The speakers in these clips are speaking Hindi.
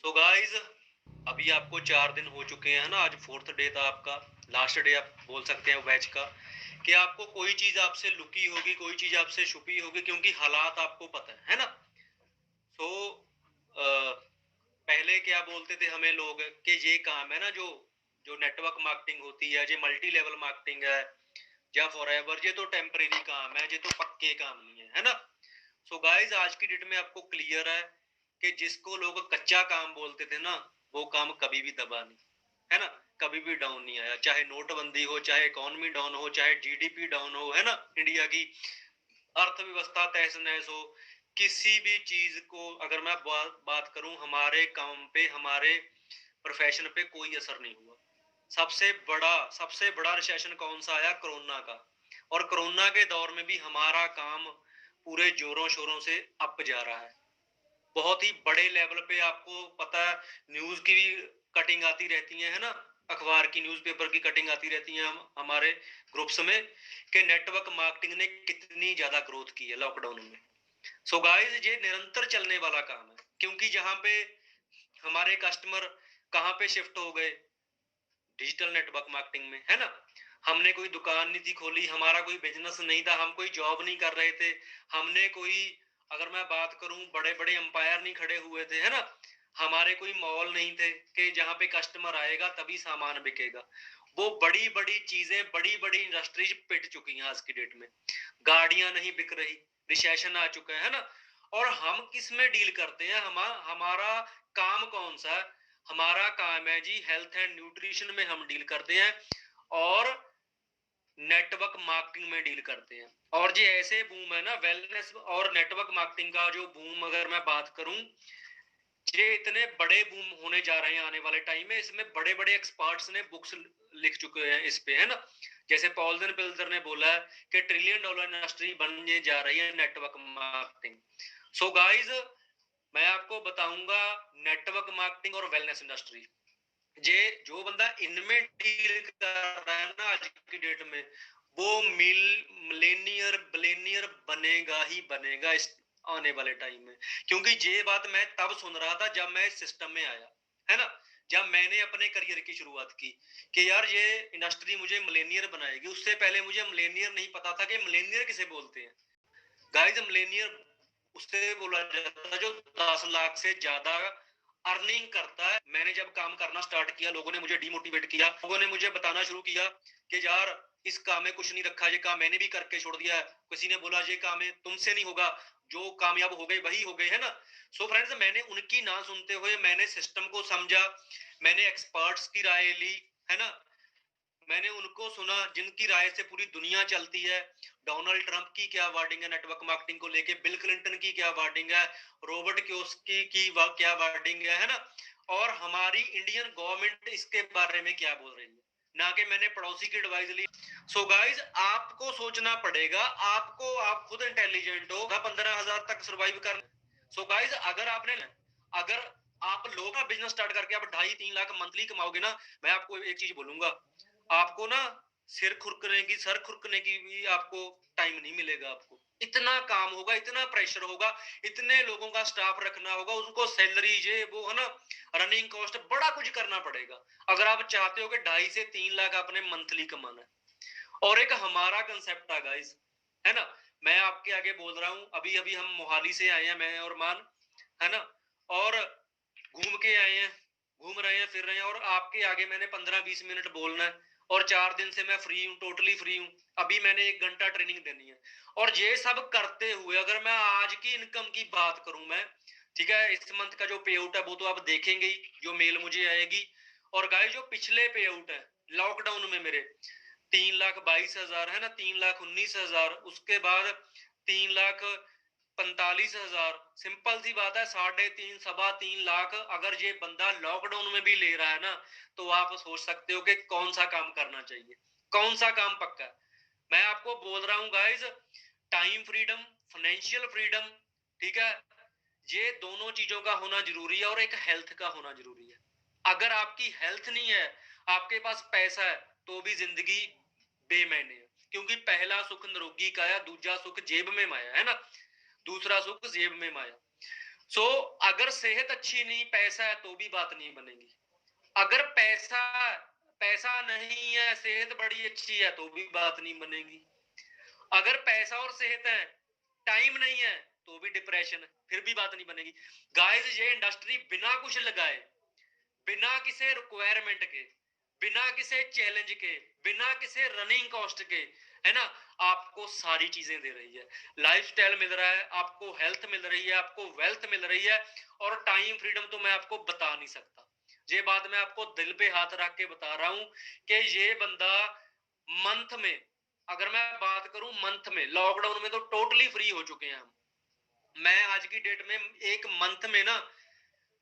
सो गाइस, अभी आपको 4 दिन हो चुके हैं ना। आज फोर्थ डे था आपका, लास्ट डे आप बोल सकते हैं बैच का। कि आपको कोई चीज आपसे लुकी होगी, कोई चीज आपसे छुपी होगी, क्योंकि हालात आपको पता है ना। सो पहले क्या बोलते थे हमें लोग कि ये काम है ना, जो जो नेटवर्क मार्केटिंग होती है, ये मल्टी लेवल मार्केटिंग है या फॉरएवर, ये तो टेम्परेरी काम है, ये तो पक्के काम नहीं है ना। सो गाइस, आज की डेट में आपको क्लियर है कि जिसको लोग कच्चा काम बोलते थे ना, वो काम कभी भी दबा नहीं, है ना। कभी भी डाउन नहीं आया, चाहे नोटबंदी हो, चाहे इकोनॉमी डाउन हो, चाहे जीडीपी डाउन हो, है ना। इंडिया की अर्थव्यवस्था तहस नहस हो, किसी भी चीज को अगर मैं बात करूं, हमारे काम पे, हमारे प्रोफेशन पे कोई असर नहीं हुआ। सबसे बड़ा रिसेशन कौन सा आया? कोरोना का। और कोरोना के दौर में भी हमारा काम पूरे जोरों शोरों से अप जा रहा है, बहुत ही बड़े लेवल पे। आपको पता है, न्यूज की भी कटिंग आती रहती है ना। अखबार की, न्यूज़पेपर की कटिंग आती रहती है हमारे ग्रुप्स में कि नेटवर्क मार्केटिंग ने कितनी ज्यादा ग्रोथ की है लॉकडाउन में। सो गाइस, ये निरंतर चलने वाला काम है, क्योंकि जहां पे हमारे कस्टमर कहाँ पे शिफ्ट हो गए? डिजिटल नेटवर्क मार्केटिंग में, है ना। हमने कोई दुकान नहीं थी खोली, हमारा कोई बिजनेस नहीं था, हम कोई जॉब नहीं कर रहे थे। हमने कोई, अगर मैं बात करूं, बड़े बड़े एम्पायर नहीं खड़े हुए थे, है ना। हमारे कोई मॉल नहीं थे कि जहां पे कस्टमर आएगा तभी सामान बिकेगा। वो बड़ी बड़ी चीजें, बड़ी बड़ी इंडस्ट्रीज पिट चुकी हैं आज की डेट में। गाड़ियां नहीं बिक रही, रिसेशन आ चुका है ना। और हम किस में डील करते हैं? हमारा काम कौन सा है? हमारा काम है जी हेल्थ एंड न्यूट्रिशन में हम डील करते हैं, और नेटवर्क मार्केटिंग में डील करते हैं। और जी ऐसे बूम है ना, वेलनेस और नेटवर्क मार्केटिंग का जो बूम, अगर मैं बात करूं, ये इतने बड़े बूम होने जा रहे हैं आने वाले टाइम में। इसमें बड़े बड़े एक्सपर्ट्स ने बुक्स लिख चुके हैं इस पे, है ना। जैसे पॉल्जन पिल्जर ने बोला है कि ट्रिलियन डॉलर इंडस्ट्री बनने जा रही है नेटवर्क मार्केटिंग। सो गाइज, मैं आपको बताऊंगा नेटवर्क मार्केटिंग और वेलनेस इंडस्ट्री। जे जो बंदा इनमें डील कर रहा है ना आज की डेट में, वो मिलेनियर बिलेनियर बनेगा ही बनेगा इस आने वाले टाइम में। क्योंकि ये बात मैं तब सुन रहा था जब मैं इस सिस्टम में आया, है ना। जब मैंने अपने करियर की शुरुआत की कि यार ये इंडस्ट्री मुझे मिलेनियर बनाएगी, उससे पहले मुझे मिलेनियर नहीं पता था कि मिलेनियर किसे बोलते हैं। गाइस, मिलेनियर उससे बोला जाता है जो 10 लाख से ज्यादा अर्निंग करता है। मैंने जब काम करना स्टार्ट किया, लोगों ने मुझे डिमोटिवेट किया, लोगों ने मुझे बताना शुरू किया कि यार इस काम में कुछ नहीं रखा, ये काम मैंने भी करके छोड़ दिया है। किसी ने बोला ये काम है तुमसे नहीं होगा, जो कामयाब हो गए वही हो गए, है ना। सो फ्रेंड्स, मैंने उनकी ना सुनते हुए मैंने सिस्टम को समझा, मैंने एक्सपर्ट्स की राय ली, है ना। मैंने उनको सुना जिनकी राय से पूरी दुनिया चलती है। डोनाल्ड ट्रंप की क्या वर्डिंग है नेटवर्क मार्केटिंग को लेके, बिल क्लिंटन की क्या वर्डिंग है, रॉबर्ट कियोस्की की क्या वर्डिंग है ना। और हमारी इंडियन गवर्नमेंट इसके बारे में क्या बोल रही है, ना कि मैंने पड़ोसी की एडवाइस ली। सो गाइज, आपको सोचना पड़ेगा, आपको, आप खुद इंटेलिजेंट हो, 15,000 तक सर्वाइव कर। सो गाइज, अगर आप लोग का बिजनेस स्टार्ट करके आप 2.5-3 लाख मंथली कमाओगे ना, मैं आपको एक चीज बोलूंगा, आपको ना सर खुरकने की भी आपको टाइम नहीं मिलेगा। आपको इतना काम होगा, इतना प्रेशर होगा, इतने लोगों का स्टाफ रखना होगा, उनको सैलरी ये वो, है ना, रनिंग कॉस्ट, बड़ा कुछ करना पड़ेगा अगर आप चाहते हो कि 2.5 से 3 लाख अपने मंथली कमाना है। और एक हमारा कंसेप्ट है गाइस, है ना। मैं आपके आगे बोल रहा हूं, अभी अभी हम मोहाली से आए हैं, मैं और मान, है ना। और घूम के आए हैं, घूम रहे हैं, फिर रहे हैं, और आपके आगे मैंने 15-20 मिनट बोलना है। और 4 दिन से मैं फ्री हूँ, टोटली फ्री हूँ। अभी मैंने 1 घंटा ट्रेनिंग देनी है। और ये सब करते हुए अगर मैं आज की इनकम की बात करूं मैं, ठीक है, इस मंथ का जो पे आउट है वो तो आप देखेंगे ही, जो मेल मुझे आएगी। और गाइस, जो पिछले पे आउट है लॉकडाउन में मेरे, 3,22,000, है ना, 3,19,000, उसके बाद 3,45,000। सिंपल सी बात है, 3.5 3.25 लाख अगर ये बंदा लॉकडाउन में भी ले रहा है ना, तो आप सोच सकते हो कि कौन सा काम करना चाहिए, कौन सा काम पक्का है। मैं आपको बोल रहा हूं guys, time freedom, financial freedom, ठीक है, ये दोनों चीजों का होना जरूरी है, और एक हेल्थ का होना जरूरी है। अगर आपकी हेल्थ नहीं है, आपके पास पैसा है, तो भी जिंदगी बेमैने है। क्योंकि पहला सुख निरोगी काया, दूजा सुख जेब में माया, है ना। दूसरा सुख जेब में माया। सो अगर सेहत अच्छी नहीं, पैसा है तो भी बात नहीं बनेगी। अगर पैसा पैसा नहीं है, सेहत बड़ी अच्छी है तो भी बात नहीं बनेगी। अगर पैसा और सेहत है, टाइम नहीं है, तो भी डिप्रेशन है, फिर भी बात नहीं बनेगी। गाइस, ये इंडस्ट्री बिना कुछ लगाए, बिना किसी रिक्वायरमेंट के, बिना किसी चैलेंज के, बिना किसी रनिंग कॉस्ट के, है ना, आपको सारी चीजें दे रही है। लाइफस्टाइल मिल रहा है आपको, हेल्थ मिल रही है आपको, वेल्थ मिल रही है, और टाइम फ्रीडम तो मैं आपको बता नहीं सकता। ये बात मैं आपको दिल पे हाथ रख के बता रहा हूं कि ये बंदा मंथ में, अगर मैं बात करूं मंथ में, लॉकडाउन में तो टोटली फ्री हो चुके हैं हम। मैं आज की डेट में एक मंथ में ना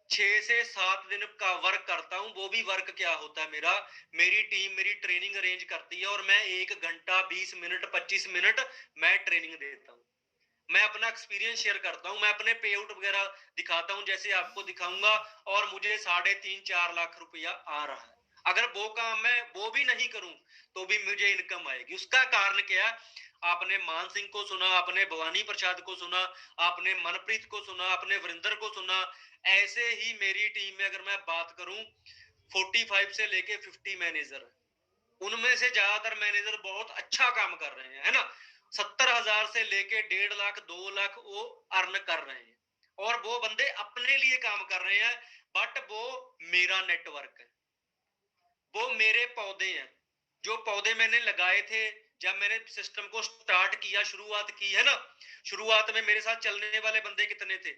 6 से 7 दिन का वर्क करता हूं। वो भी वर्क क्या होता है मेरा, मेरी टीम मेरी ट्रेनिंग अरेंज करती है और मैं 1 घंटा 20 मिनट 25 मिनट मैं ट्रेनिंग देता हूं। मैं अपना एक्सपीरियंस शेयर करता हूं, मैं अपने पे आउट वगैरह दिखाता हूं, जैसे आपको दिखाऊंगा, और मुझे 3.5-4 लाख रुपया आ रहा है। अगर वो काम मैं वो भी नहीं करूं तो भी मुझे इनकम आएगी। उसका कारण क्या है? आपने मान सिंह को सुना, आपने भवानी प्रसाद को सुना, आपने मनप्रीत को सुना, आपने वरिंदर को सुना। ऐसे ही मेरी टीम में अगर मैं बात करूं, 45 से लेके 50 मैनेजर, उनमें से ज्यादातर मैनेजर बहुत अच्छा काम कर रहे हैं, है ना। 70,000 से लेके 1.5 लाख 2 लाख वो अर्न कर रहे हैं, और वो बंदे अपने लिए काम कर रहे हैं। बट वो मेरा नेटवर्क है, वो मेरे पौधे हैं। जो पौधे मैंने लगाए थे जब मैंने सिस्टम को स्टार्ट किया, शुरुआत की, है ना। शुरुआत में मेरे साथ चलने वाले बंदे कितने थे?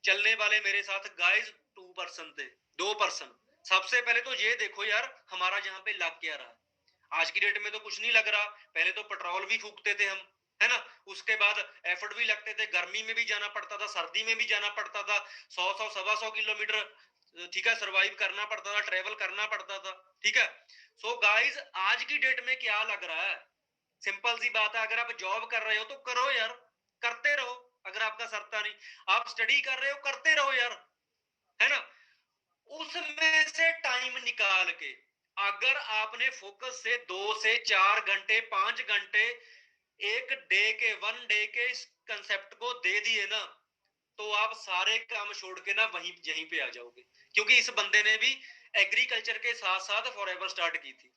चलने वाले मेरे साथ गाइस 2 पर्सन थे, 2 पर्सन। सबसे पहले तो ये देखो यार, हमारा यहाँ पे लग क्या रहा है। आज की डेट में तो कुछ नहीं लग रहा, पहले तो पेट्रोल भी फूकते थे हम, है ना। उसके बाद एफर्ट भी लगते थे, गर्मी में भी जाना पड़ता था, सर्दी में भी जाना पड़ता था, 100-100 125 किलोमीटर, ठीक है, सरवाइव करना पड़ता था, ट्रेवल करना पड़ता था, ठीक है। सो गाइस, आज की डेट में क्या लग रहा है? सिंपल सी बात है, अगर आप जॉब कर रहे हो तो करो यार, करते रहो। अगर आपका सरता नहीं, आप स्टडी कर रहे हो, करते रहो यार, है ना। उसमें से टाइम निकाल के, अगर आपने फोकस से 2 से 4 घंटे 5 घंटे एक डे के, 1 डे के इस कंसेप्ट को दे दिए ना, तो आप सारे काम छोड़ के ना वहीं यहीं पे आ जाओगे। क्योंकि इस बंदे ने भी एग्रीकल्चर के साथ साथ फॉरएवर स्टार्ट की थी।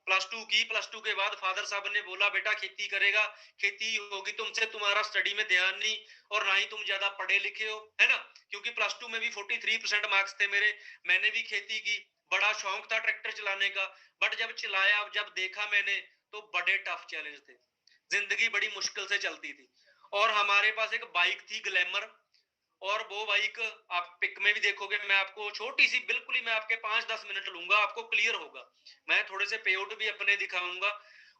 +2 की, +2 के बाद फादर साहब ने बोला बेटा खेती करेगा, खेती होगी तुमसे, तुम्हारा स्टडी में ध्यान नहीं, और ना ही तुम ज्यादा पढ़े लिखे हो, है ना। क्योंकि +2 में भी 43% मार्क्स थे मेरे। मैंने भी खेती की, बड़ा शौक था ट्रैक्टर चलाने का। बट जब चलाया, जब देखा मैंने, तो बड़े टफ चैलेंज थे, जिंदगी बड़ी मुश्किल से चलती थी। और हमारे पास एक बाइक थी ग्लैमर, और वो बाइक आप पिक में भी देखोगे, मैं आपको छोटी सी, बिल्कुल ही मैं आपके 5-10 मिनट लूंगा, आपको क्लियर होगा। मैं थोड़े से पे आउट भी अपने दिखाऊंगा।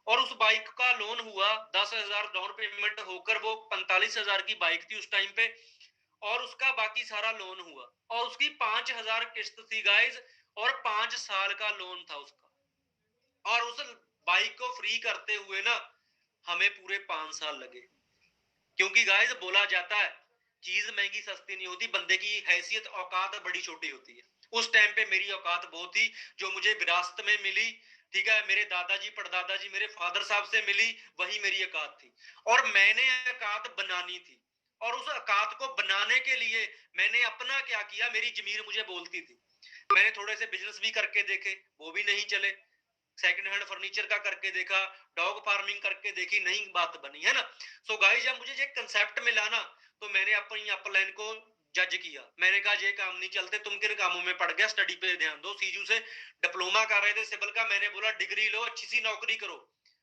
और उस बाइक का लोन हुआ 10,000 डाउन पेमेंट होकर, वो 45,000 की बाइक थी उस टाइम पे, और उसका बाकी सारा लोन हुआ, और उसकी 5,000 किस्त थी गाइज, और 5 साल का लोन था उसका। और उस बाइक को फ्री करते हुए ना हमें पूरे 5 साल लगे। क्योंकि गाइस, बोला जाता है चीज महंगी सस्ती नहीं होती, बंदे की हैसियत औकात बड़ी छोटी होती है। उस टाइम पे मेरी औकात वो थी जो मुझे विरासत में मिली, ठीक है, मेरे दादाजी परदादाजी मेरे फादर साहब से मिली, वही मेरी औकात थी। और मैंने औकात बनानी थी, और उस औकात को बनाने के लिए मैंने अपना क्या किया, मेरी जमीर मुझे बोलती थी। मैंने थोड़े से बिजनेस भी करके देखे, वो भी नहीं चले। सेकंड हैंड फर्नीचर का करके देखा, डॉग फार्मिंग करके देखी, नहीं बात बनी, है ना। सो गाइस, जब मुझे ये कंसेप्ट मिला ना, तो मैंने अपनी अपलाइन को जज किया। मैंने कहा ये काम नहीं चलते, तुम किन कामों में पड़ गया, स्टडी पे ध्यान दो। सीजू से डिप्लोमा कर रहे थे सिविल का, मैंने बोला डिग्री लो, अच्छी सी नौकरी करो,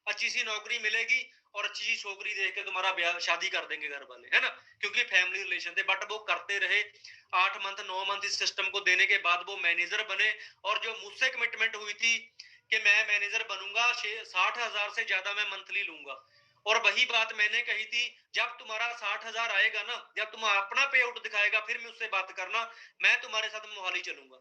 अच्छी सी नौकरी मिलेगी, और अच्छी सी छोकरी देख के तुम्हारा ब्याह शादी कर देंगे घर वाले, है ना। क्योंकि फैमिली रिलेशन थे। बट वो करते रहे, 8 मंथ 9 मंथ इस सिस्टम को देने के बाद वो मैनेजर बने। और जो मुझसे कमिटमेंट हुई थी कि मैं मैनेजर बनूंगा, 60,000 से ज्यादा मैं मंथली लूंगा, और वही बात मैंने कही थी, जब तुम्हारा 60,000 आएगा ना, जब तुम अपना पे आउट दिखाएगा, फिर मैं उससे बात करना, मैं तुम्हारे साथ मोहाली चलूंगा।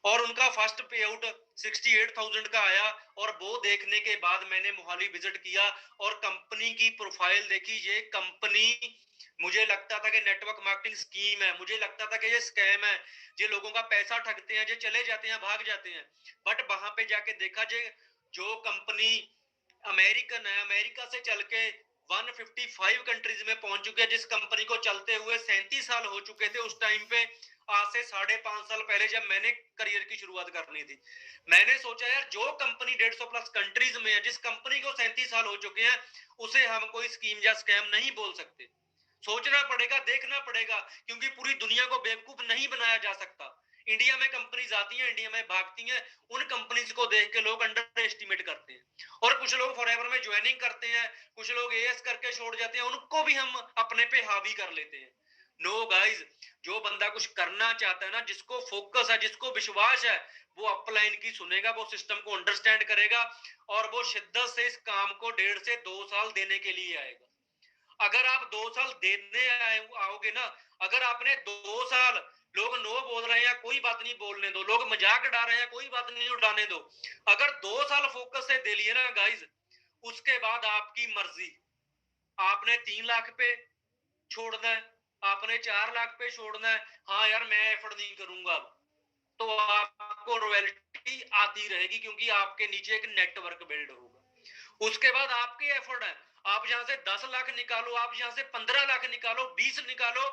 और उनका फर्स्ट पे आउट 68,000 का आया, और वो देखने के बाद मैंने मोहाली विजिट किया, और कंपनी की प्रोफाइल देखी। ये कंपनी, मुझे लगता था कि नेटवर्क मार्केटिंग स्कीम है, मुझे लगता था कि ये स्कैम है, ये लोगों का पैसा ठगते हैं, ये चले जाते हैं, भाग जाते हैं। बट वहां पे जाके देखा, जो कंपनी अमेरिकन है, अमेरिका से चल के 155 कंट्रीज में पहुंच चुके हैं, जिस कंपनी को चलते हुए 37 साल हो चुके थे उस टाइम पे। आज से 5.5 साल पहले जब मैंने करियर की शुरुआत करनी थी, मैंने सोचा यार जो कंपनी 150 प्लस कंट्रीज में है, जिस कंपनी को 37 साल हो चुके हैं, उसे हम कोई स्कीम या स्कैम नहीं बोल सकते। सोचना पड़ेगा, देखना पड़ेगा, क्योंकि पूरी दुनिया को बेवकूफ नहीं बनाया जा सकता। इंडिया में कंपनीज आती हैं, इंडिया में भागती हैं, उन कंपनीज को देख के लोग अंडर एस्टिमेट करते हैं, और कुछ लोग फॉरएवर में ज्वाइनिंग करते हैं, कुछ लोग एएस करके छोड़ जाते हैं, उनको भी हम अपने पे हावी कर लेते हैं। नो गाइज, जो बंदा कुछ करना चाहता है ना, जिसको फोकस है, जिसको विश्वास है, वो अपलाइन की सुनेगा, वो सिस्टम को अंडरस्टैंड करेगा, और वो शिद्दत से इस काम को 1.5 से 2 साल देने के लिए आएगा। अगर आप 2 साल देने आओगे ना, अगर आपने 2 साल, लोग नो बोल रहे हैं, कोई बात नहीं, बोलने दो, लोग मजाक उड़ा रहे हैं, कोई बात नहीं, उड़ाने दो। अगर 2 साल फोकस से दे लिए ना गाइज, उसके बाद आपकी मर्जी। आपने 3 लाख पे छोड़ना है, आपने 4 लाख पे छोड़ना है, हाँ यार मैं एफर्ट नहीं करूंगा, तो आपको रॉयल्टी आती रहेगी, क्योंकि आपके नीचे एक नेटवर्क बिल्ड होगा। उसके बाद आपके एफर्ट है, आप यहां से 10 लाख निकालो, आप यहां से 15 लाख निकालो, 20 निकालो,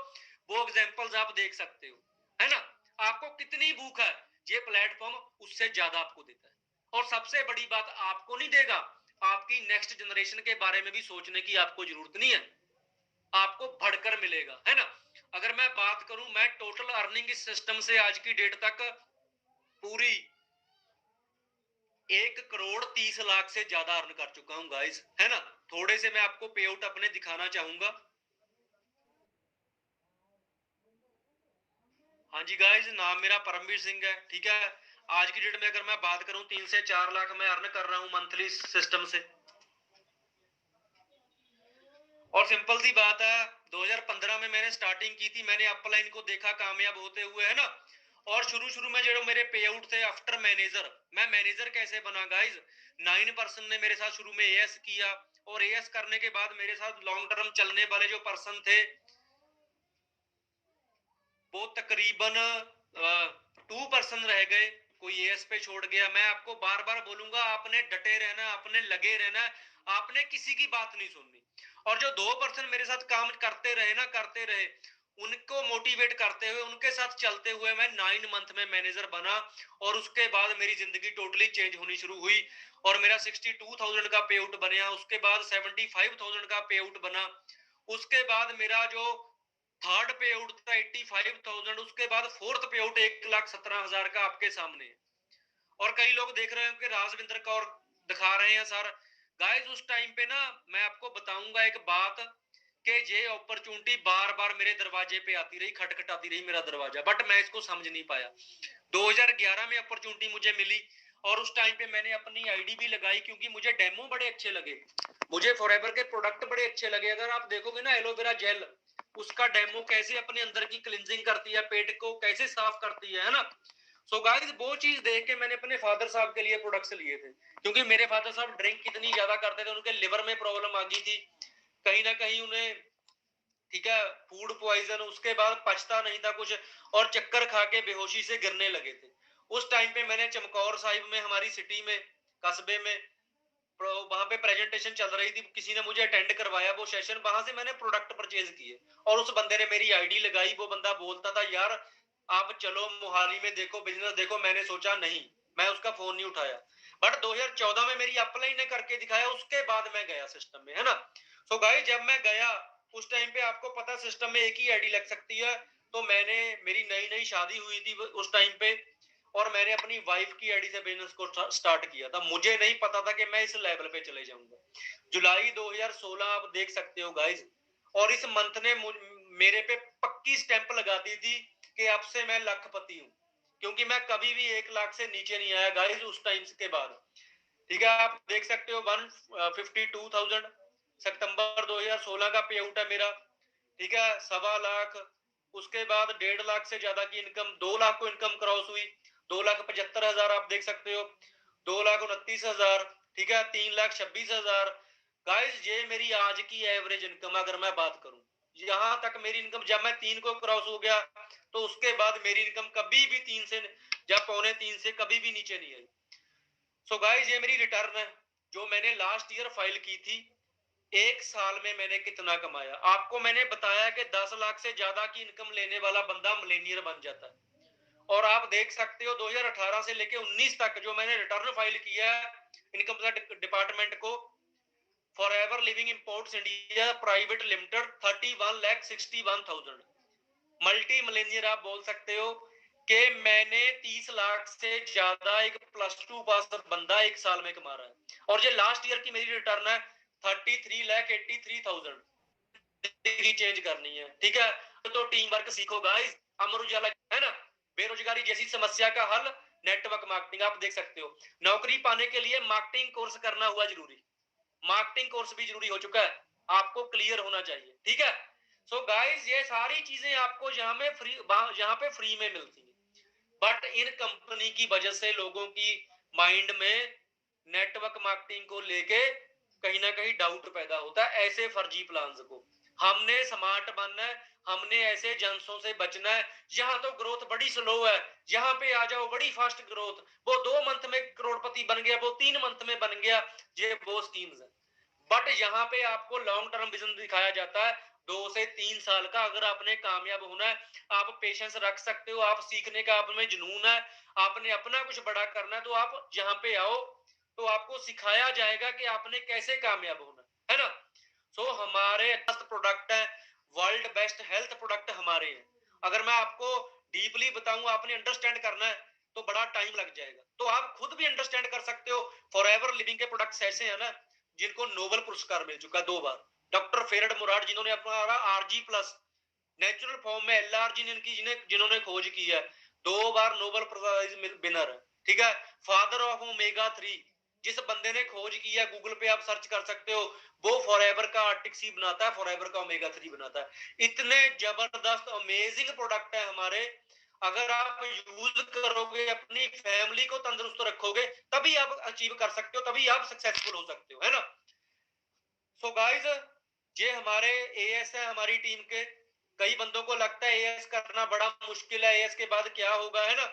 वो एग्जांपल्स आप देख सकते हो, है ना। आपको कितनी भूख है, ये प्लेटफॉर्म उससे ज्यादा आपको देता है। और सबसे बड़ी बात, आपको नहीं देगा, आपकी नेक्स्ट जनरेशन के बारे में भी सोचने की आपको जरूरत नहीं है, आपको बढ़कर मिलेगा, है ना। अगर मैं बात करूं, मैं टोटल अर्निंग इस सिस्टम से आज की डेट तक पूरी 1,30,00,000 से ज्यादा अर्न कर चुका हूं गाइस, है ना। थोड़े से मैं आपको पे आउट अपने दिखाना चाहूंगा। हाँ जी गाइस, नाम मेरा परमवीर सिंह है, ठीक है। आज की डेट में अगर मैं बात करूं, 3 से 4 लाख मैं अर्न कर रहा हूं मंथली सिस्टम से। और सिंपल सी बात है, 2015 में मैंने स्टार्टिंग की थी, मैंने अपलाइन को देखा कामयाब होते हुए, है ना। और शुरू शुरू में जो मेरे पे आउट थे आफ्टर मैनेजर, मैं मैनेजर कैसे बना गाइज, 9 पर्सन ने मेरे साथ शुरू में एएस किया, और एएस करने के बाद मेरे साथ लॉन्ग टर्म चलने वाले जो पर्सन थे, वो तकरीबन 2 पर्सन रह गए, कोई एएस पे छोड़ गया। मैं आपको बार बार बोलूंगा, आपने डटे रहना, आपने लगे रहना, आपने किसी की बात नहीं सुननी। और जो 2 पर्सन मेरे साथ काम करते रहे ना, करते रहे, उनको मोटिवेट करते हुए, उनके साथ चलते हुए मैं 9 मंथ में मैनेजर बना। और उसके बाद मेरी जिंदगी टोटली चेंज होनी शुरू हुई, और मेरा 62,000 का पे आउट बना, उसके बाद 75,000 का पे आउट बना, उसके बाद मेरा जो थर्ड पे आउट था 85,000, उसके बाद फोर्थ पे आउट 1,17,000 का आपके सामने है। और कई लोग देख रहे हैं कि राजविंदर कौर दिखा रहे हैं सर। गाइस उस टाइम पे ना, मैं आपको बताऊंगा एक बात, कि ये अपॉर्चुनिटी बार बार मेरे दरवाजे पे आती रही, खटखटाती रही मेरा दरवाजा, बट मैं इसको समझ नहीं पाया। 2011 में अपॉर्चुनिटी मुझे मिली, और उस टाइम पे मैंने अपनी आईडी भी लगाई, क्योंकि मुझे डेमो बड़े अच्छे लगे, मुझे फॉरएवर के प्रोडक्ट बड़े अच्छे लगे। अगर आप देखोगे ना एलोवेरा जेल, उसका डेमो कैसे अपने अंदर की क्लिनजिंग करती है, पेट को कैसे साफ करती है ना। सो गाइस वो चीज देख के मैंने अपने फादर साहब के लिए प्रोडक्ट्स लिए थे, क्योंकि मेरे फादर साहब ड्रिंक कितनी ज्यादा करते थे, उनके लिवर में प्रॉब्लम आ गई थी, कहीं ना कहीं उन्हें, ठीक है, फूड पॉइजन, उसके बाद पचता नहीं था कुछ, और चक्कर खा के बेहोशी से गिरने लगे थे। उस टाइम पे मैंने चमकौर साहिब में, हमारी सिटी में, कस्बे में, वहां पे प्रेजेंटेशन चल रही थी, किसी ने मुझे अटेंड करवाया वो सेशन, वहां से मैंने प्रोडक्ट परचेज किए, और उस बंदे ने मेरी आईडी लगाई। वो बंदा बोलता था यार आप चलो मोहाली में देखो, बिजनेस देखो, मैंने सोचा नहीं, मैं उसका फोन नहीं उठाया। बट 2014 में मेरी अपलाइन ने करके दिखाया, उसके बाद मैं गया सिस्टम में, है ना। सो गाइस जब मैं गया, उस टाइम पे आपको पता सिस्टम में एक ही आईडी लग सकती है, तो मैंने, मेरी नई नई शादी हुई थी उस टाइम पे, और मैंने अपनी वाइफ की आईडी से बिजनेस को स्टार्ट किया था। मुझे नहीं पता था कि मैं इस लेवल पे चले जाऊंगा। जुलाई 2016 आप देख सकते हो गाइस, और इस मंथ ने मेरे पे पक्की स्टैंप लगा दी थी कि अब से मैं लखपति हूं, क्योंकि मैं कभी भी 1 लाख से नीचे नहीं आया गाइस उस टाइम के बाद। ठीक है, आप देख सकते हो 152,000 सितंबर 2016 का पे आउट है मेरा, ठीक है, 1.25 लाख। उसके बाद 1.5 लाख से ज्यादा की इनकम, 2 लाख को इनकम क्रॉस हुई, 2,75,000 आप देख सकते हो, 2,29,000, ठीक है, 3,26,000। गाइस ये मेरी आज की एवरेज इनकम, अगर मैं बात करूं, यहां तक मेरी इनकम, जब मैं 3 को क्रॉस हो गया, तो उसके बाद मेरी इनकम कभी भी 3 से, जब 2.25 से कभी भी नीचे नहीं आई। सो गाइस ये मेरी रिटर्न है, जो मैंने लास्ट ईयर फाइल की थी, एक साल में मैंने कितना कमाया, आपको मैंने बताया कि 10 लाख से ज्यादा की इनकम लेने वाला बंदा मिलेनियर बन जाता है। और आप देख सकते हो 2018 से लेके 19 तक जो मैंने रिटर्न फाइल किया है इनकम टैक्स डिपार्टमेंट को, forever living imports India private limited 31,61,000 multi Millionaire आप बोल सकते हो कि मैंने 30 लाख से ज्यादा एक +2 पास बंदा एक साल में कमा रहा है। और जो लास्ट ईयर की मेरी रिटर्न है 33,83,000 डिग्री चेंज करनी है, ठीक है। तो टीम वर्क सीखो गाइस, अमर उजाला है ना, बेरोजगारी जैसी समस्या का हल नेटवर्क मार्केटिंग। आप देख सकते हो नौकरी पाने के लिए मार्केटिंग कोर्स करना हुआ जरूरी, मार्केटिंग कोर्स भी जरूरी हो चुका है, आपको क्लियर होना चाहिए, ठीक है। सो गाइस ये सारी चीजें आपको यहाँ पे फ्री में मिलती है, बट इन कंपनी की वजह से लोगों की माइंड में नेटवर्क मार्केटिंग को लेके कहीं ना कहीं डाउट पैदा होता है। ऐसे फर्जी प्लान्स को हमने स्मार्ट बनना है, हमने ऐसे एजेंसों से बचना है जहां तो ग्रोथ बड़ी स्लो है, यहाँ पे आ जाओ बड़ी फास्ट ग्रोथ, वो 2 मंथ में करोड़पति बन गया, वो 3 मंथ में बन गया, ये वो स्कीम्स है। बट यहाँ पे आपको लॉन्ग टर्म विजन दिखाया जाता है 2 से 3 साल का। अगर आपने कामयाब होना है, आप पेशेंस रख सकते हो, आप सीखने का आप में जुनून है, आपने अपना कुछ बड़ा करना है, तो आप यहाँ पे आओ, तो आपको सिखाया जाएगा कि आपने कैसे कामयाब होना है ना। सो हमारे बेस्ट प्रोडक्ट है, वर्ल्ड बेस्ट हेल्थ प्रोडक्ट हमारे हैं। अगर मैं आपको डीपली बताऊं, आपने अंडरस्टैंड करना है तो बड़ा टाइम लग जाएगा, तो आप खुद भी अंडरस्टैंड कर सकते हो। फॉरएवर लिविंग के प्रोडक्ट्स ऐसे हैं ना जिनको नोबेल पुरस्कार मिल चुका 2 बार। डॉक्टर फेरड मुराद जिन्होंने अपना RG+ नेचुरल फॉर्म में LRG जिन्होंने खोज की है, 2 बार नोबेल प्राइज विनर है, ठीक है। फादर ऑफ ओमेगा 3 जिस बंदे ने खोज किया, गूगल पे आप सर्च कर सकते हो, वो फॉरएवर का आर्टिक्सी बनाता है, फॉरएवर का ओमेगा 3 बनाता है। इतने जबरदस्त अमेजिंग प्रोडक्ट है हमारे, अगर आप यूज करोगे, अपनी फैमिली को तंदुरुस्त रखोगे, तभी आप अचीव कर सकते हो, तभी आप सक्सेसफुल हो सकते हो, है ना। सो गाइज ये हमारे एएस है, हमारी टीम के। कई बंदों को लगता है एएस करना बड़ा मुश्किल है, एएस के बाद क्या होगा, है ना।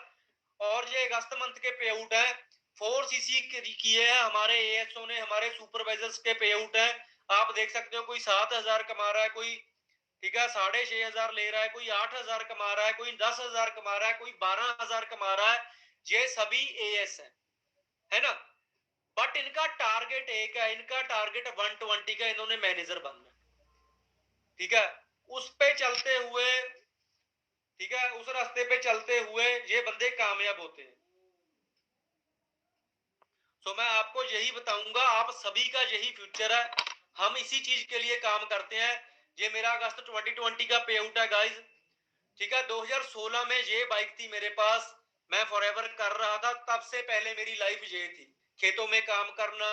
और ये अगस्त मंथ के पे आउट है, 4 CC किए हैं हमारे एएसओ ने, हमारे सुपरवाइजर्स के पे आउट है। आप देख सकते हो कोई 7,000 कमा रहा है, कोई ठीक है 6,500 ले रहा है, कोई 8,000 कमा रहा है, कोई 10,000 कमा रहा है, कोई 12,000 कमा रहा है। ये सभी एएस है ना। बट इनका टारगेट एक है, इनका टारगेट 120 का, इन्होंने मैनेजर बनना, ठीक है। उस पे चलते हुए, ठीक है, उस रास्ते पे चलते हुए ये बंदे कामयाब होते हैं। तो मैं आपको यही बताऊंगा, आप सभी का यही फ्यूचर है, हम इसी चीज के लिए काम करते हैं। ये मेरा अगस्त 2020 का पे आउट है गाइज, ठीक है। 2016 में ये बाइक थी मेरे पास, मैं फॉरएवर कर रहा था, तब से पहले मेरी लाइफ ये थी, खेतों में काम करना।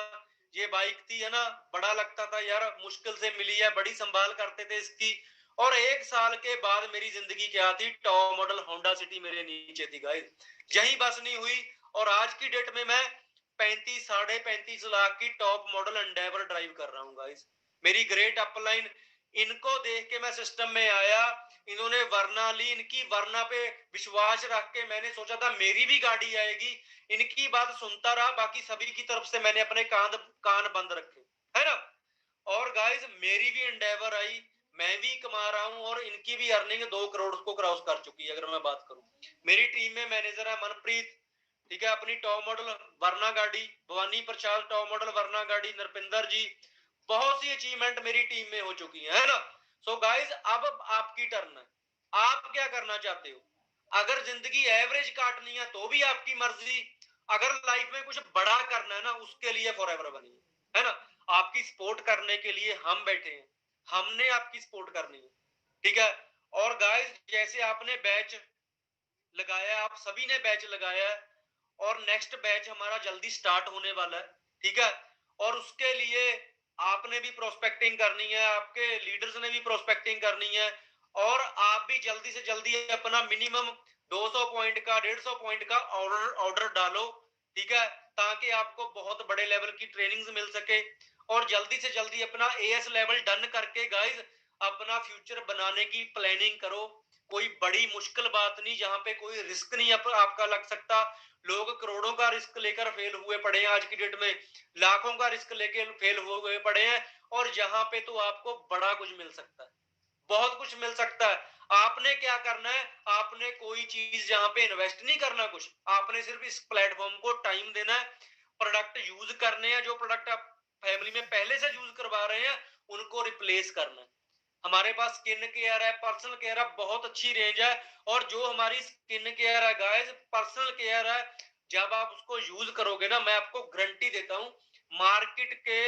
ये बाइक थी, है ना, बड़ा लगता था यार, मुश्किल से मिली है, बड़ी संभाल करते थे इसकी। और 1 साल के बाद मेरी जिंदगी क्या थी, टॉप मॉडल होंडा सिटी मेरे नीचे थी गाइस। यही बस नहीं हुई, और आज की डेट में मैं 35-35.5 लाख की टॉप मॉडल एंडेवर ड्राइव कर रहा हूँ गाइस। मेरी ग्रेट अपलाइन, इनको देख के मैं सिस्टम में आया, इन्होंने वरना ली, इनकी वरना पे विश्वास रख के मैंने सोचा था मेरी भी गाड़ी आएगी, इनकी बात सुनता रहा, बाकी सभी की तरफ से मैंने अपने कान बंद रखे, है ना। और गाइस मेरी भी एंडेवर आई, मैं भी कमा रहा हूं, और इनकी भी अर्निंग 2 करोड़ को क्रॉस कर चुकी है। अगर मैं बात करूं, मेरी टीम में मैनेजर है मनप्रीत, ठीक है, अपनी टॉप मॉडल वरना गाड़ी, भवानी प्रसाद टॉप मॉडल वरना गाड़ी, नरपिंदर जी, बहुत सी अचीवमेंट मेरी टीम में हो चुकी है ना। सो गाइस अब आपकी टर्न है, आप क्या करना चाहते हो। अगर जिंदगी एवरेज काटनी है तो भी आपकी मर्जी, अगर लाइफ में कुछ बड़ा करना है ना, उसके लिए फॉरएवर बनिए, है ना। आपकी सपोर्ट करने के लिए हम बैठे हैं, हमने आपकी सपोर्ट करनी है, ठीक है। और गाइस जैसे आपने बैच लगाया, आप सभी ने बैच लगाया है, और नेक्स्ट बैच हमारा जल्दी स्टार्ट होने वाला है, ठीक है। और उसके लिए आपने भी प्रोस्पेक्टिंग करनी है, आपके लीडर्स ने भी प्रोस्पेक्टिंग करनी है, और आप भी जल्दी से जल्दी अपना मिनिमम 200 पॉइंट का 150 पॉइंट का ऑर्डर डालो, ठीक है, ताकि आपको बहुत बड़े लेवल की ट्रेनिंग्स मिल सके, और जल्दी से जल्दी अपना एएस लेवल डन करके गाइज अपना फ्यूचर बनाने की प्लानिंग करो। कोई बड़ी मुश्किल बात नहीं, जहां पे कोई रिस्क नहीं आपका लग सकता। लोग करोड़ों का रिस्क लेकर फेल हुए पड़े हैं आज की डेट में, लाखों का रिस्क लेके फेल हुए पड़े हैं, और जहां पे तो आपको बड़ा कुछ मिल सकता है, बहुत कुछ मिल सकता है। आपने क्या करना है, आपने कोई चीज जहां पे इन्वेस्ट नहीं करना कुछ, आपने सिर्फ इस प्लेटफॉर्म को टाइम देना है, प्रोडक्ट यूज करने हैं, जो प्रोडक्ट आप फैमिली में पहले से यूज करवा रहे हैं उनको रिप्लेस करना है। हमारे पास स्किन केयर है, पर्सनल केयर है, बहुत अच्छी रेंज है। और जो हमारी स्किन केयर है गाइस, पर्सनल केयर है, जब आप उसको यूज करोगे ना, मैं आपको गारंटी देता हूं, मार्केट के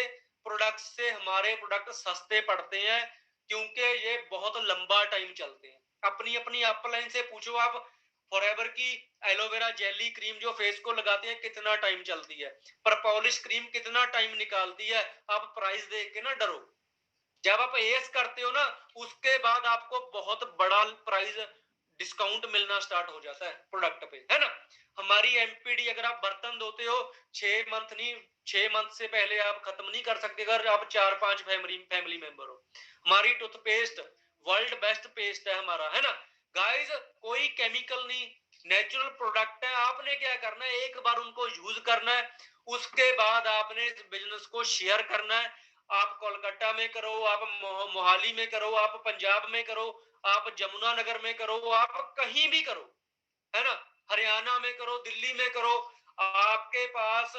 प्रोडक्ट से हमारे प्रोडक्ट सस्ते पड़ते हैं, क्योंकि ये बहुत लंबा टाइम चलते हैं। अपनी अपनी अपलाइन से पूछो आप, फॉरएवर की एलोवेरा जेली क्रीम जो फेस को लगाते हैं कितना टाइम चलती है, परपॉलिश क्रीम कितना टाइम निकालती है, आप प्राइस देख के ना डरो। जब आप एएस करते हो ना, उसके बाद आपको बहुत बड़ा प्राइस डिस्काउंट मिलना स्टार्ट हो जाता है प्रोडक्ट पे, है ना। हमारी एमपीडी, अगर आप बर्तन धोते हो 6 मंथ नहीं, 6 मंथ से पहले आप खत्म नहीं कर सकते अगर आप 4-5 फैमिली मेंबर हो। हमारी टूथपेस्ट वर्ल्ड बेस्ट पेस्ट है हमारा, है ना गाइस, कोई केमिकल नहीं, नेचुरल प्रोडक्ट है। आपने क्या करना है, एक बार उनको यूज करना है, उसके बाद आपने इस बिजनेस को शेयर करना है। आप कोलकाता में करो, आप मोहाली में करो, आप पंजाब में करो, आप जमुना नगर में करो, आप कहीं भी करो, है ना, हरियाणा में करो, दिल्ली में करो, आपके पास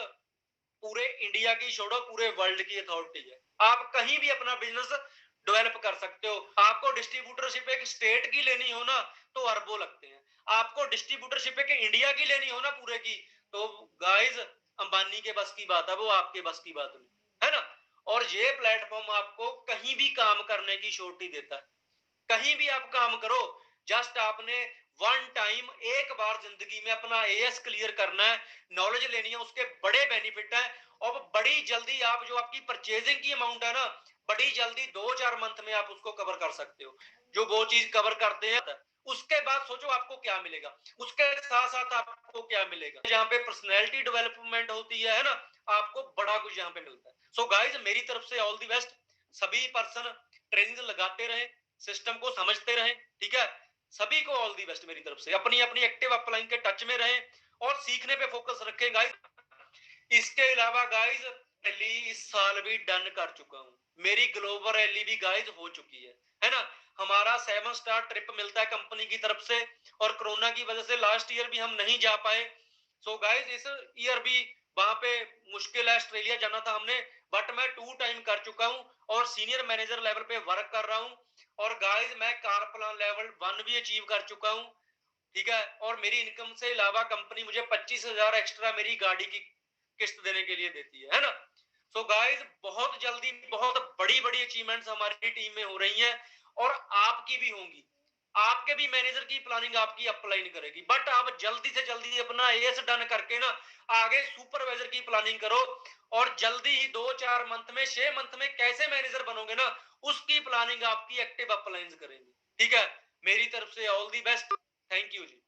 पूरे इंडिया की छोड़ो पूरे वर्ल्ड की अथॉरिटी है। आप कहीं भी अपना बिजनेस डेवलप कर सकते हो। आपको डिस्ट्रीब्यूटरशिप एक स्टेट की लेनी हो ना तो अरबों लगते हैं, आपको डिस्ट्रीब्यूटरशिप एक इंडिया की लेनी हो ना पूरे की, तो गाइस अंबानी के बस की बात है, वो आपके बस की बात नहीं, है ना। और ये प्लेटफॉर्म आपको कहीं भी काम करने की छोटी देता है, कहीं भी आप काम करो, जस्ट आपने वन टाइम एक बार जिंदगी में अपना एएस क्लियर करना है, नॉलेज लेनी है, उसके बड़े बेनिफिट है। और बड़ी जल्दी आप जो आपकी परचेजिंग की अमाउंट है ना, बड़ी जल्दी 2-4 मंथ में आप उसको कवर कर सकते हो, जो वो चीज कवर करते हैं। उसके बाद सोचो आपको क्या मिलेगा, उसके साथ साथ आपको क्या मिलेगा, जहाँ पे पर्सनैलिटी डेवलपमेंट होती है ना, आपको बड़ा कुछ यहाँ पे मिलता है। सो गाइज, मेरी तरफ से ऑल दी बेस्ट। सभी पर्सन ट्रेनिंग लगाते रहे, सिस्टम को समझते रहे, ठीक है। सभी को ऑल दी बेस्ट मेरी तरफ से। अपनी अपनी एक्टिव अपलाइन के टच में रहें और सीखने पे फोकस रखें गाइज। इसके अलावा गाइज, रैली इस साल भी डन कर चुका हूँ, मेरी ग्लोबल रैली भी गाइज हो चुकी है ना। हमारा 7 स्टार ट्रिप मिलता है कंपनी की तरफ से, और कोरोना की वजह से लास्ट ईयर भी हम नहीं जा पाए। सो गाइज, इस ईयर भी वहां पे मुश्किल है, ऑस्ट्रेलिया जाना था हमने, बट मैं 2 टाइम कर चुका हूँ और सीनियर मैनेजर लेवल पे वर्क कर रहा हूँ। और गाइज, मैं कार प्लान लेवल 1 भी अचीव कर चुका हूँ, ठीक है। और मेरी इनकम से अलावा कंपनी मुझे 25,000 एक्स्ट्रा मेरी गाड़ी की किस्त देने के लिए देती है ना। सो गाइज, बहुत जल्दी बहुत बड़ी बड़ी अचीवमेंट्स हमारी टीम में हो रही हैं, और आपकी भी होंगी। आपके भी मैनेजर की प्लानिंग आपकी अपलाइन करेगी, बट आप जल्दी से जल्दी अपना एएस डन करके ना आगे सुपरवाइजर की प्लानिंग करो, और जल्दी ही 2-4 मंथ में, 6 मंथ में कैसे मैनेजर बनोगे ना, उसकी प्लानिंग आपकी एक्टिव अपलाइन करेंगे, ठीक है। मेरी तरफ से all the best, thank you ji.